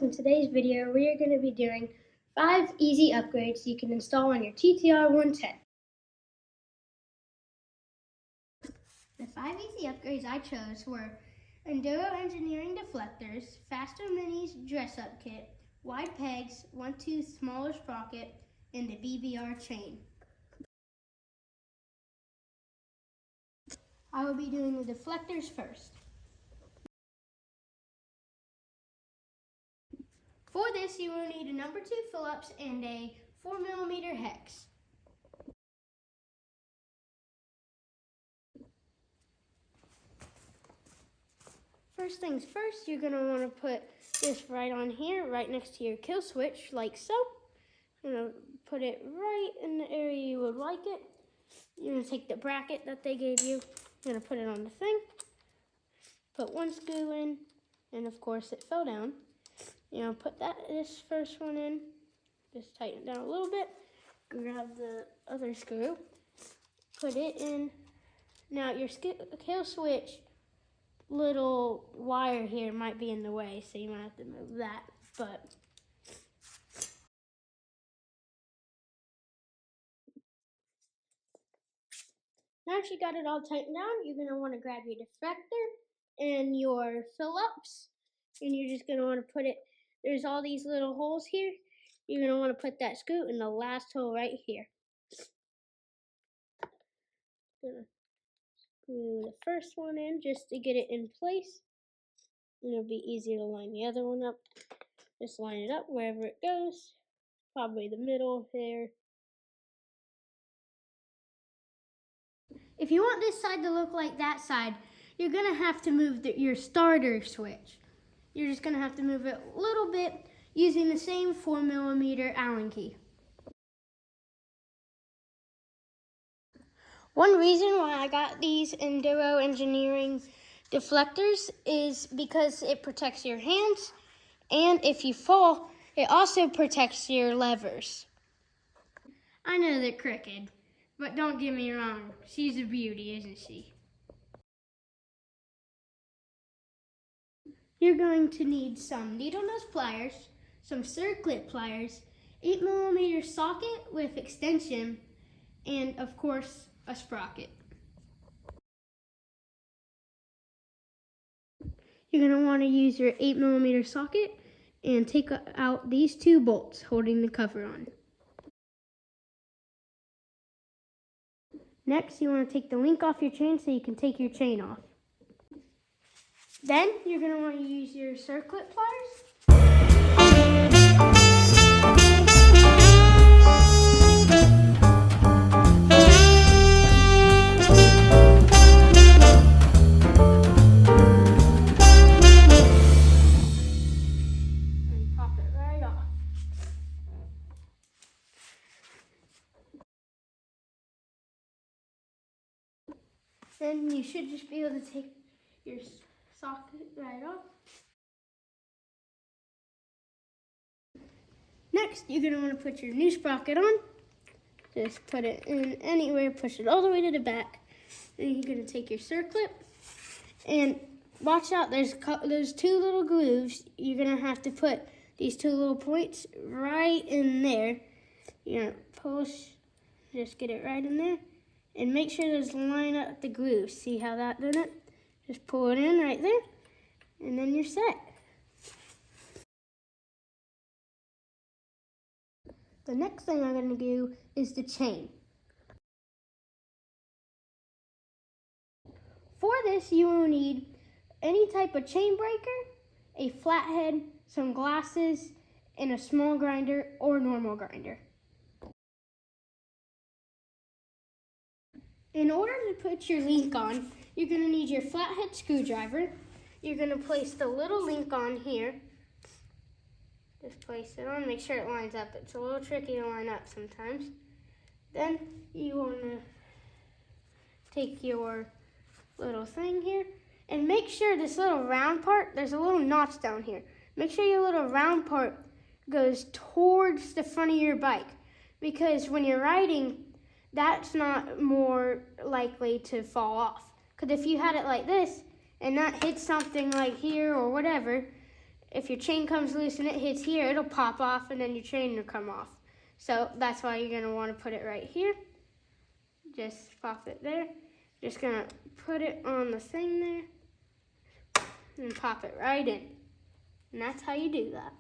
guys, in today's video we are going to be doing 5 easy upgrades you can install on your TTR110. The 5 easy upgrades I chose were Enduro Engineering deflectors, Faster Minis dress-up kit, wide pegs, 1/2 smaller sprocket, and the BBR chain. I will be doing the deflectors first. For this, you will need a number 2 Phillips and a 4mm hex. First things first, you're going to want to put this right on here, right next to your kill switch, like so. You're going to put it right in the area you would like it. You're going to take the bracket that they gave you. You're going to put it on the thing. Put one screw in, and of course it fell down. You know, put this first one in. Just tighten it down a little bit. Grab the other screw. Put it in. Now your kill switch little wire here might be in the way, so you might have to move that. But once you got it all tightened down, you're gonna want to grab your deflector and your Phillips, and you're just gonna want to put it. There's all these little holes here. You're gonna want to put that screw in the last hole right here. Gonna screw the first one in just to get it in place. And it'll be easier to line the other one up. Just line it up wherever it goes. Probably the middle there. If you want this side to look like that side, you're gonna have to move your starter switch. You're just gonna have to move it a little bit using the same 4mm Allen key. One reason why I got these Enduro Engineering deflectors is because it protects your hands, and if you fall, it also protects your levers. I know they're crooked, but don't get me wrong, she's a beauty, isn't she? You're going to need some needle nose pliers, some circlip pliers, 8mm socket with extension, and of course, a sprocket. You're going to want to use your 8mm socket and take out these 2 bolts holding the cover on. Next, you want to take the link off your chain so you can take your chain off. Then, you're going to want to use your circlip pliers. And pop it right off. Then you should just be able to take your socket right off. Next, you're going to want to put your new sprocket on. Just put it in anywhere, push it all the way to the back. Then you're going to take your circlip and watch out, there's 2 little grooves. You're going to have to put these 2 little points right in there. You're going to push, just get it right in there. And make sure those line up the grooves. See how that did it? Just pull it in right there, and then you're set. The next thing I'm going to do is the chain. For this, you will need any type of chain breaker, a flathead, some glasses, and a small grinder or normal grinder. In order to put your link on, you're going to need your flathead screwdriver. You're going to place the little link on here. Just place it on, make sure it lines up. It's a little tricky to line up sometimes. Then you want to take your little thing here and make sure this little round part, there's a little notch down here. Make sure your little round part goes towards the front of your bike, because when you're riding, that's not more likely to fall off. Because if you had it like this and that hits something like here or whatever, if your chain comes loose and it hits here, it'll pop off and then your chain will come off. So that's why you're going to want to put it right here. Just pop it there. Just going to put it on the thing there and pop it right in. And that's how you do that.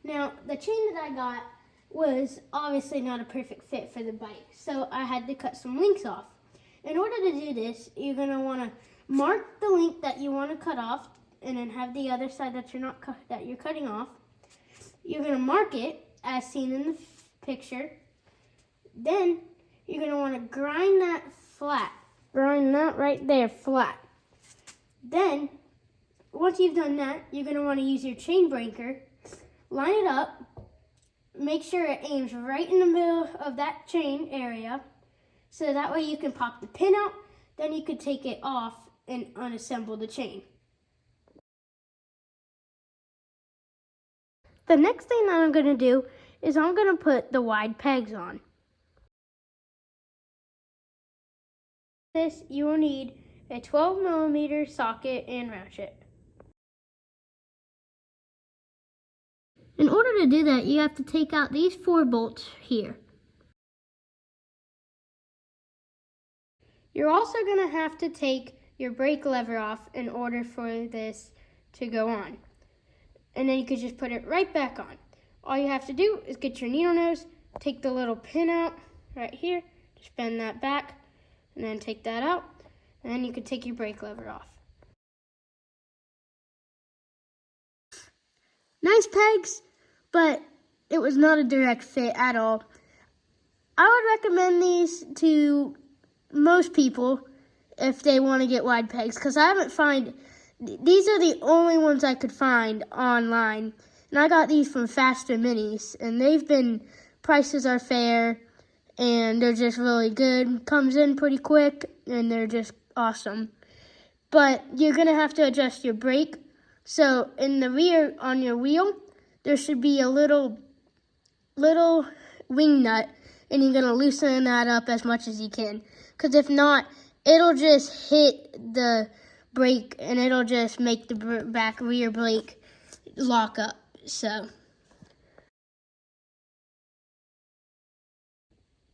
Now, the chain that I got was obviously not a perfect fit for the bike, so I had to cut some links off. In order to do this, you're going to want to mark the link that you want to cut off, and then have the other side that you're cutting off. You're going to mark it as seen in the picture. Then you're going to want to grind that flat. Grind that right there flat. Then, once you've done that, you're going to want to use your chain breaker. Line it up. Make sure it aims right in the middle of that chain area. So that way you can pop the pin out. Then you could take it off and unassemble the chain. The next thing that I'm going to do is I'm going to put the wide pegs on. This, you will need a 12mm socket and ratchet. In order to do that, you have to take out these 4 bolts here. You're also going to have to take your brake lever off in order for this to go on. And then you could just put it right back on. All you have to do is get your needle nose, take the little pin out right here, just bend that back, and then take that out, and then you could take your brake lever off. Nice pegs, but it was not a direct fit at all. I would recommend these to most people if they want to get wide pegs, because I haven't found, these are the only ones I could find online, and I got these from Faster Minis, and they've been, prices are fair, and they're just really good, comes in pretty quick, and they're just awesome. But you're going to have to adjust your brake. So in the rear on your wheel, there should be a little wing nut, and you're going to loosen that up as much as you can. Because if not, it'll just hit the brake, and it'll just make the back rear brake lock up. So,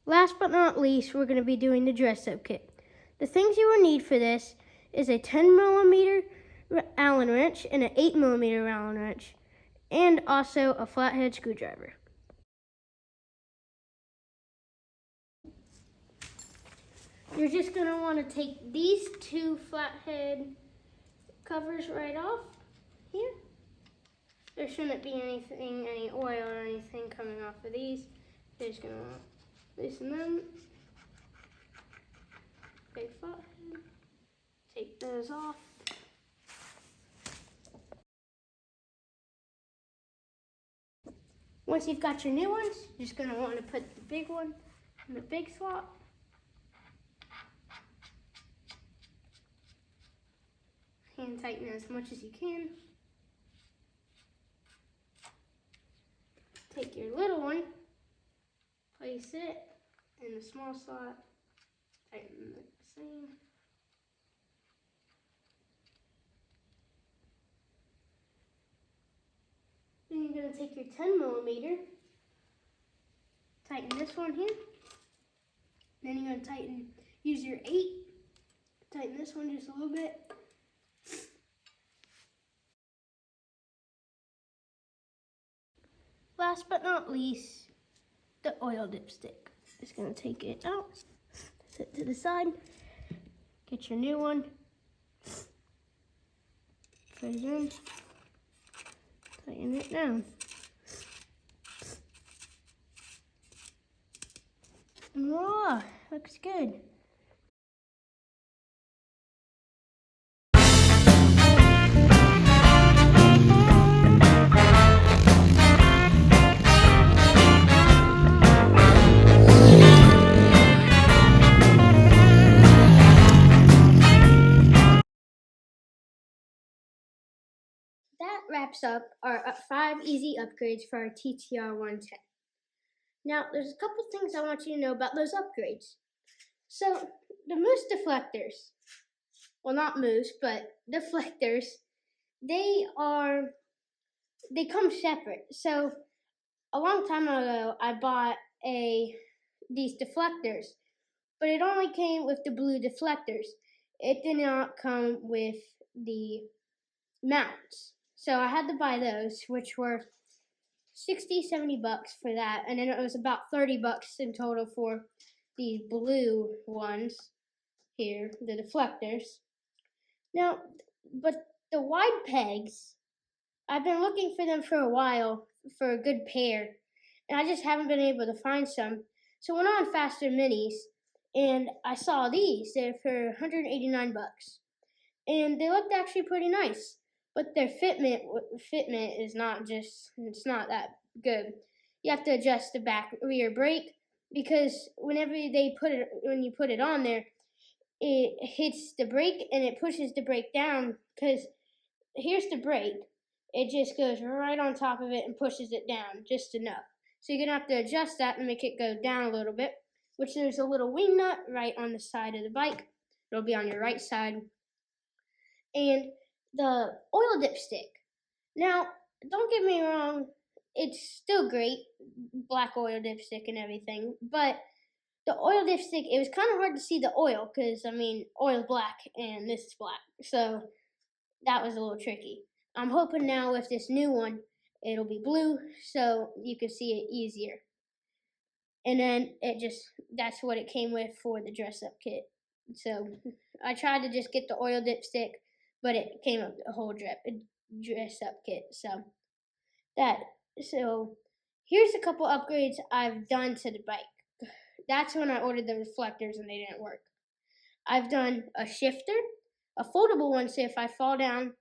last but not least, we're going to be doing the dress-up kit. The things you will need for this is a 10mm Allen wrench and an 8mm Allen wrench, and also a flathead screwdriver. You're just going to want to take these 2 flathead covers right off here. There shouldn't be any oil or anything coming off of these. You're just going to loosen them. Big flathead. Take those off. Once you've got your new ones, you're just going to want to put the big one in the big slot. Hand tighten as much as you can. Take your little one, place it in the small slot, tighten the same. Then you're going to take your 10mm, tighten this one here. Then you're going to use your 8, tighten this one just a little bit. Last but not least, the oil dipstick. Just going to take it out, set it to the side, get your new one, put it in, tighten it down. And voila, looks good. That wraps up our 5 easy upgrades for our TTR110. Now, there's a couple things I want you to know about those upgrades. So, the moose deflectors. well, not moves, but deflectors, they come separate. So a long time ago, I bought these deflectors, but it only came with the blue deflectors. It did not come with the mounts. So I had to buy those, which were 60, 70 bucks for that, and then it was about 30 bucks in total for these blue ones here, the deflectors. Now, but the wide pegs, I've been looking for them for a while for a good pair, and I just haven't been able to find some. So I went on Faster Minis, and I saw these. They're for 189 bucks, and they looked actually pretty nice. But their fitment is not it's not that good. You have to adjust the back rear brake because when you put it on there, it hits the brake and it pushes the brake down because here's the brake. It just goes right on top of it and pushes it down just enough. So you're going to have to adjust that and make it go down a little bit, which there's a little wing nut right on the side of the bike. It'll be on your right side. And the oil dipstick. Now, don't get me wrong, it's still great, black oil dipstick and everything, but the oil dipstick, it was kind of hard to see the oil because, I mean, oil's black and this is black. So that was a little tricky. I'm hoping now with this new one, it'll be blue so you can see it easier. And then that's what it came with for the dress up kit. So I tried to just get the oil dipstick, but it came up the whole dress up kit. So here's a couple upgrades I've done to the bike. That's when I ordered the reflectors and they didn't work. I've done a shifter, a foldable one, so if I fall down,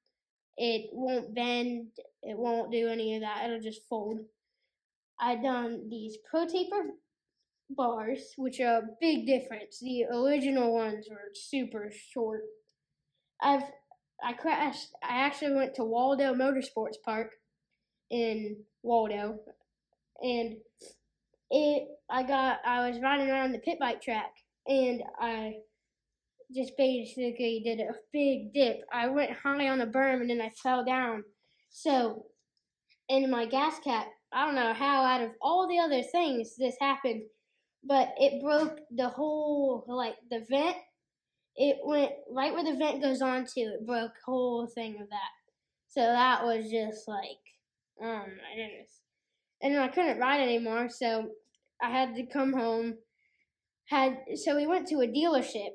it won't bend, it won't do any of that, it'll just fold. I've done these Pro Taper bars, which are a big difference. The original ones were super short. I crashed. I actually went to Waldo Motorsports Park in Waldo, and I was riding around the pit bike track, and I just basically did a big dip. I went high on a berm, and then I fell down. So, in my gas cap, I don't know how out of all the other things this happened, but it broke the whole, the vent. It went right where the vent goes onto. It broke the whole thing of that. So that was just oh my goodness. And then I couldn't ride anymore, so I had to come home. So we went to a dealership,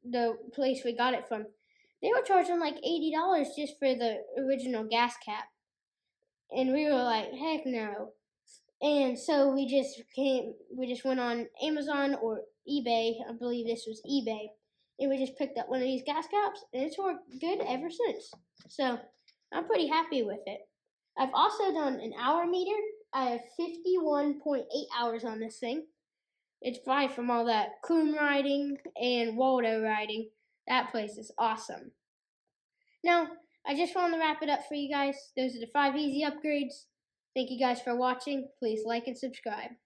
the place we got it from. They were charging like $80 just for the original gas cap. And we were like, heck no. And so we just went on Amazon or eBay. I believe this was eBay. And we just picked up one of these gas caps, and it's worked good ever since. So I'm pretty happy with it. I've also done an hour meter. I have 51.8 hours on this thing. It's probably from all that Coombe riding and Waldo riding. That place is awesome. Now, I just want to wrap it up for you guys. Those are the 5 easy upgrades. Thank you guys for watching. Please like and subscribe.